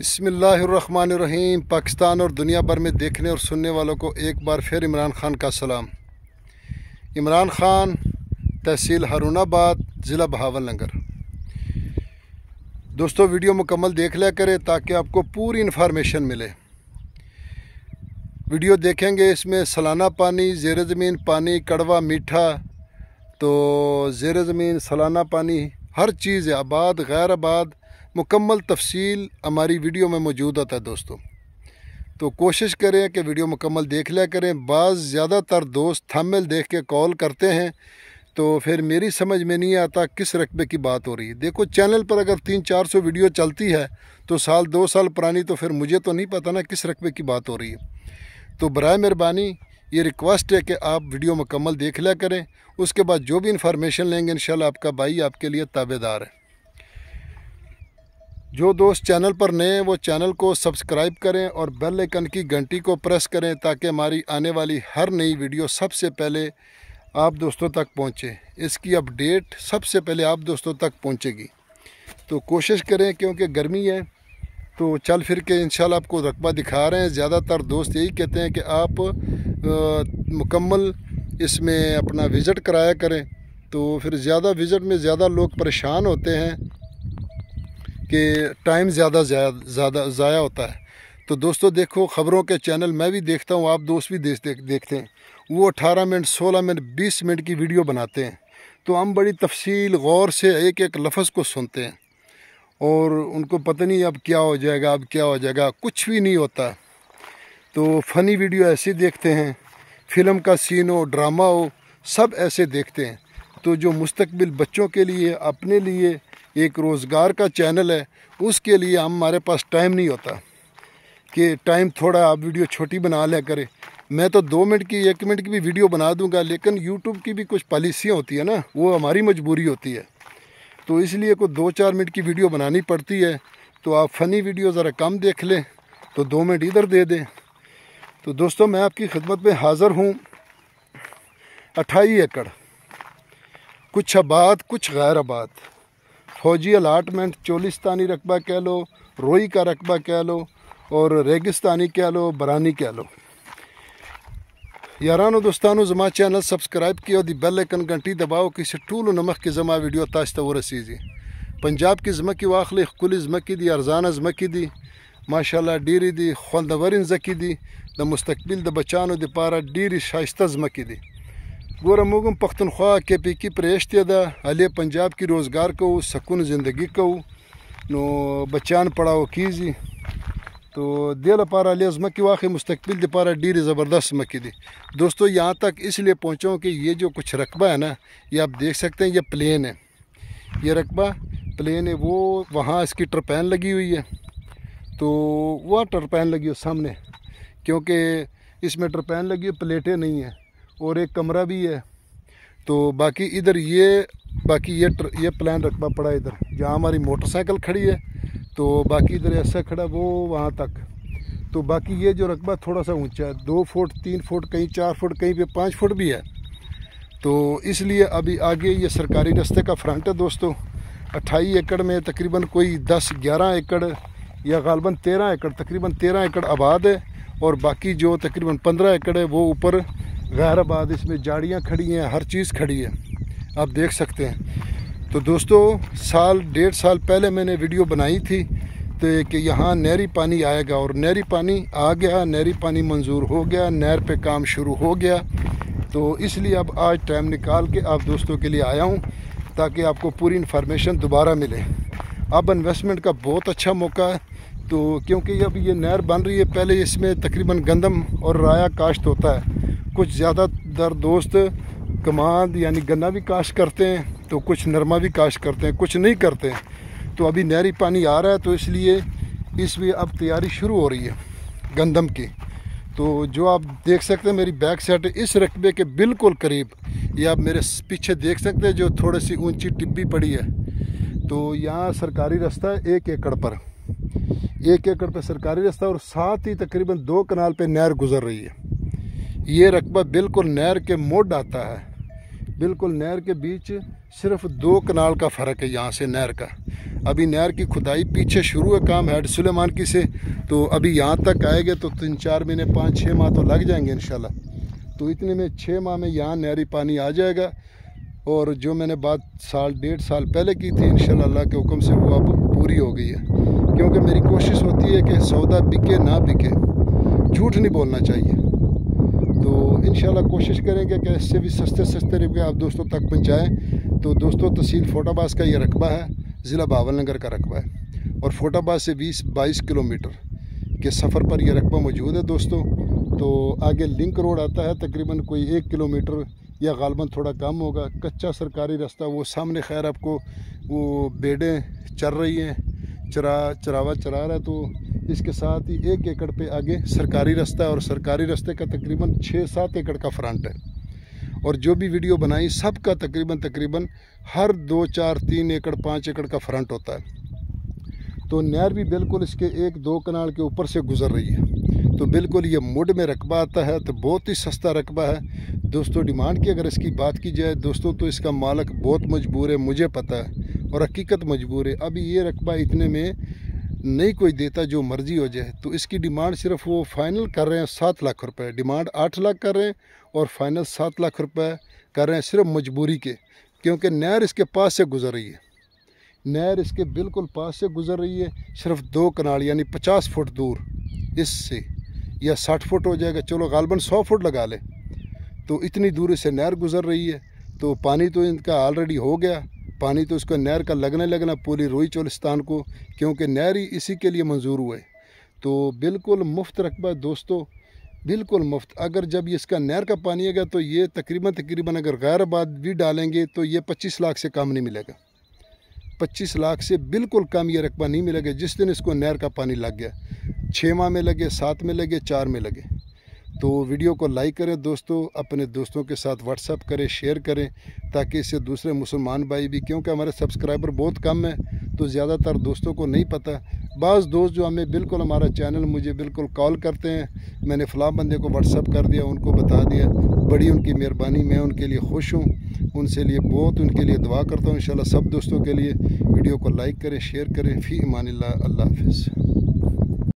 बिस्मिल्लाहिर्रहमानिर्रहीम। पाकिस्तान और दुनिया भर में देखने और सुनने वालों को एक बार फिर इमरान ख़ान का सलाम। इमरान ख़ान, तहसील हारूनाबाद, ज़िला बहावलनगर। दोस्तों, वीडियो मुकम्मल देख लिया करें ताकि आपको पूरी इन्फॉर्मेशन मिले। वीडियो देखेंगे, इसमें सालाना पानी, ज़ेर ज़मीन पानी, कड़वा मीठा, तो ज़ेर ज़मीन सालाना पानी हर चीज़ है, आबाद गैर आबाद, मुकम्मल तफसील हमारी वीडियो में मौजूद होता है। दोस्तों, तो कोशिश करें कि वीडियो मुकम्मल देख लिया करें। ज़्यादातर दोस्त थंबनेल देख के कॉल करते हैं, तो फिर मेरी समझ में नहीं आता किस रकबे की बात हो रही है। देखो, चैनल पर अगर 300-400 वीडियो चलती है तो साल 2 साल पुरानी, तो फिर मुझे तो नहीं पता ना किस रकबे की बात हो रही है। तो बराए मेहरबानी ये रिक्वेस्ट है कि आप वीडियो मुकम्मल देख लिया करें। उसके बाद जो भी इंफॉर्मेशन लेंगे इंशाल्लाह आपका भाई आपके लिए ताबेदार है। जो दोस्त चैनल पर नए हैं वो चैनल को सब्सक्राइब करें और बेल आइकन की घंटी को प्रेस करें ताकि हमारी आने वाली हर नई वीडियो सबसे पहले आप दोस्तों तक पहुंचे। इसकी अपडेट सबसे पहले आप दोस्तों तक पहुंचेगी। तो कोशिश करें, क्योंकि गर्मी है तो चल फिर के इंशाल्लाह आपको रकबा दिखा रहे हैं। ज़्यादातर दोस्त यही कहते हैं कि आप मुकम्मल इसमें अपना विज़िट कराया करें, तो फिर ज़्यादा विज़िट में ज़्यादा लोग परेशान होते हैं कि टाइम ज़्यादा ज़ाया होता है। तो दोस्तों देखो, ख़बरों के चैनल मैं भी देखता हूँ, आप दोस्त भी देखते हैं, वो 18 मिनट, 16 मिनट, 20 मिनट की वीडियो बनाते हैं। तो हम बड़ी तफसील गौर से एक एक लफ्ज़ को सुनते हैं और उनको पता नहीं अब क्या हो जाएगा, अब क्या हो जाएगा, कुछ भी नहीं होता। तो फ़नी वीडियो ऐसे देखते हैं, फ़िल्म का सीन हो, ड्रामा हो, सब ऐसे देखते हैं। तो जो मुस्तकबिल बच्चों के लिए, अपने लिए एक रोज़गार का चैनल है, उसके लिए हमारे पास टाइम नहीं होता कि टाइम थोड़ा आप वीडियो छोटी बना लिया करें। मैं तो 2 मिनट की, 1 मिनट की भी वीडियो बना दूंगा, लेकिन यूट्यूब की भी कुछ पॉलिसियाँ होती है ना, वो हमारी मजबूरी होती है। तो इसलिए कोई 2-4 मिनट की वीडियो बनानी पड़ती है। तो आप फ़नी वीडियो ज़रा कम देख लें तो 2 मिनट इधर दे दें। तो दोस्तों, मैं आपकी खिदमत में हाज़िर हूँ। 28 एकड़, कुछ आबाद कुछ गैर आबाद, फौजी अलाटमेंट, चोलिस्तानी रकबा कह लो, रोई का रकबा कह लो, और रेगिस्तानी कह लो, बरानी कह लो। यारानो दोस्तानो, जमा चैनल सब्सक्राइब किया, दी बेल आइकन घंटी दबाओ, किसी टूल नमक की जमा वीडियो ताश्ता वो रसीजी। पंजाब की जमकी वाखली कुली जमकी दी, अरजाना जमकी दी, माशाल्लाह डीरी दी, खुंदवरिन जकी दी, द मुस्तकबिल द बचानो दी पारा डीरी शाइस्ता जमकी दी। गोरा मुगम पख्तनख्वा के पी की प्रेश्त दा अले पंजाब की रोज़गार को सकून ज़िंदगी को नो बच्चान पढ़ाओ कीजी। तो दिल पारा अले जमकी वाक़ई मुस्तकबिल द पारा डीरी ज़बरदस्त मकी दी। दोस्तों, यहाँ तक इसलिए पहुँचा कि ये जो कुछ रकबा है ना, ये आप देख सकते हैं, ये प्लेन है, ये रकबा प्लेन है। वो वहाँ इसकी टरपैन लगी हुई है, तो वह टरपैन लगी हो सामने, क्योंकि इसमें टरपैन लगी है, प्लेटें नहीं है, और एक कमरा भी है। तो बाकी इधर ये प्लान रकबा पड़ा है इधर, जहाँ हमारी मोटरसाइकिल खड़ी है। तो बाकी इधर ऐसा खड़ा वो वहाँ तक। तो बाकी ये जो रकबा थोड़ा सा ऊंचा है, 2 फुट, 3 फुट, कहीं 4 फुट, कहीं पे 5 फुट भी है। तो इसलिए अभी आगे ये सरकारी रास्ते का फ्रंट है। दोस्तों, 28 एकड़ में तकरीबन कोई 10-11 एकड़ या गालबन 13 एकड़, तकरीबन 13 एकड़ आबाद है, और बाकी जो तकरीबन 15 एकड़ है वो ऊपर गैर आबाद। इसमें झाड़ियाँ खड़ी हैं, हर चीज़ खड़ी है, आप देख सकते हैं। तो दोस्तों, 1.5 साल पहले मैंने वीडियो बनाई थी तो कि यहाँ नहरी पानी आएगा, और नहरी पानी आ गया, नहरी पानी मंजूर हो गया, नहर पे काम शुरू हो गया। तो इसलिए अब आज टाइम निकाल के आप दोस्तों के लिए आया हूँ ताकि आपको पूरी इन्फॉर्मेशन दोबारा मिले। अब इन्वेस्टमेंट का बहुत अच्छा मौका है, तो क्योंकि अब ये नहर बन रही है। पहले इसमें तकरीबन गंदम और राया काश्त होता है। कुछ ज़्यादातर दोस्त कमाद यानी गन्ना भी काश्त करते हैं, तो कुछ नरमा भी काश्त करते हैं, कुछ नहीं करते हैं। तो अभी नहरी पानी आ रहा है, तो इसलिए अब तैयारी शुरू हो रही है गंदम की। तो जो आप देख सकते हैं मेरी बैक साइड इस रकबे के बिल्कुल करीब, ये आप मेरे पीछे देख सकते हैं जो थोड़ी सी ऊंची टिब्बी पड़ी है। तो यहाँ सरकारी रास्ता है 1 एकड़ पर, 1 एकड़ पर सरकारी रास्ता, और साथ ही तकरीबन 2 कनाल पे नहर गुजर रही है। ये रकबा बिल्कुल नहर के मोड़ आता है, बिल्कुल नहर के बीच सिर्फ 2 कनाल का फ़र्क है यहाँ से नहर का। अभी नहर की खुदाई पीछे शुरू है काम हेड सुलेमान की से, तो अभी यहाँ तक आएंगे तो 3-4 महीने 5-6 माह तो लग जाएंगे इंशाल्लाह। तो इतने में 6 माह में यहाँ नहरी पानी आ जाएगा। और जो मैंने बात 1.5 साल पहले की थी इंशाल्लाह अल्लाह के हुक्म से वो अब पूरी हो गई है। क्योंकि मेरी कोशिश होती है कि सौदा बिके ना बिके, झूठ नहीं बोलना चाहिए। तो इंशाल्लाह कोशिश करेंगे कि इससे भी सस्ते रुपये आप दोस्तों तक पहुँचाएँ। तो दोस्तों तहसील फोटाबाज का ये रकबा है, ज़िला बावलनगर का रकबा है और फोटाबाज से 20-22 किलोमीटर के सफ़र पर यह रकबा मौजूद है दोस्तों। तो आगे लिंक रोड आता है तकरीबन कोई 1 किलोमीटर या गालबन थोड़ा कम होगा, कच्चा सरकारी रास्ता। वो सामने खैर आपको वो बेडें चर रही हैं, चरावा चरा रहा है। तो इसके साथ ही 1 एकड़ पे आगे सरकारी रास्ता है और सरकारी रास्ते का तकरीबन 6-7 एकड़ का फ्रंट है। और जो भी वीडियो बनाई सबका तकरीबन हर 2-4-3 एकड़ 5 एकड़ का फ्रंट होता है। तो नहर भी बिल्कुल इसके 1-2 कनाल के ऊपर से गुजर रही है। तो बिल्कुल ये मुड में रकबा आता है, तो बहुत ही सस्ता रकबा है दोस्तों। डिमांड की अगर इसकी बात की जाए दोस्तों तो इसका मालिक बहुत मजबूर है, मुझे पता है और हकीकत मजबूर है। अभी ये रकबा इतने में नहीं कोई देता जो मर्जी हो जाए। तो इसकी डिमांड सिर्फ वो फाइनल कर रहे हैं 7 लाख रुपए, डिमांड 8 लाख कर रहे हैं और फाइनल 7 लाख रुपए कर रहे हैं सिर्फ मजबूरी के। क्योंकि नहर इसके पास से गुजर रही है, नहर इसके बिल्कुल पास से गुजर रही है। सिर्फ 2 कनाल यानी 50 फुट दूर इससे, या 60 फुट हो जाएगा, चलो गालबन 100 फुट लगा ले। तो इतनी दूर से नहर गुजर रही है। तो पानी तो इनका ऑलरेडी हो गया, पानी तो इसका नहर का लगना पूरी रोई चोलिस्तान को, क्योंकि नहर ही इसी के लिए मंजूर हुए। तो बिल्कुल मुफ्त रकबा दोस्तों, बिल्कुल मुफ्त। अगर जब ये इसका नहर का पानी आएगा तो ये तकरीबन अगर गैराबाद भी डालेंगे तो ये 25 लाख से कम नहीं मिलेगा। 25 लाख से बिल्कुल कम ये रकबा नहीं मिलेगा जिस दिन इसको नहर का पानी लग गया। 6 माह में लगे, 7 में लगे, 4 में लगे। तो वीडियो को लाइक करें दोस्तों, अपने दोस्तों के साथ व्हाट्सअप करें, शेयर करें, ताकि इससे दूसरे मुसलमान भाई भी, क्योंकि हमारे सब्सक्राइबर बहुत कम है तो ज़्यादातर दोस्तों को नहीं पता। बाज़ दोस्त जो हमें बिल्कुल हमारा चैनल मुझे बिल्कुल कॉल करते हैं, मैंने फ़लाँ बंदे को व्हाट्सअप कर दिया, उनको बता दिया, बड़ी उनकी मेहरबानी, मैं उनके लिए खुश हूँ, उनसे लिए बहुत उनके लिए दुआ करता हूँ। इंशाल्लाह सब दोस्तों के लिए वीडियो को लाइक करें, शेयर करें। फ़ी इमानिल्लाह, अल्लाह हाफ़िज़।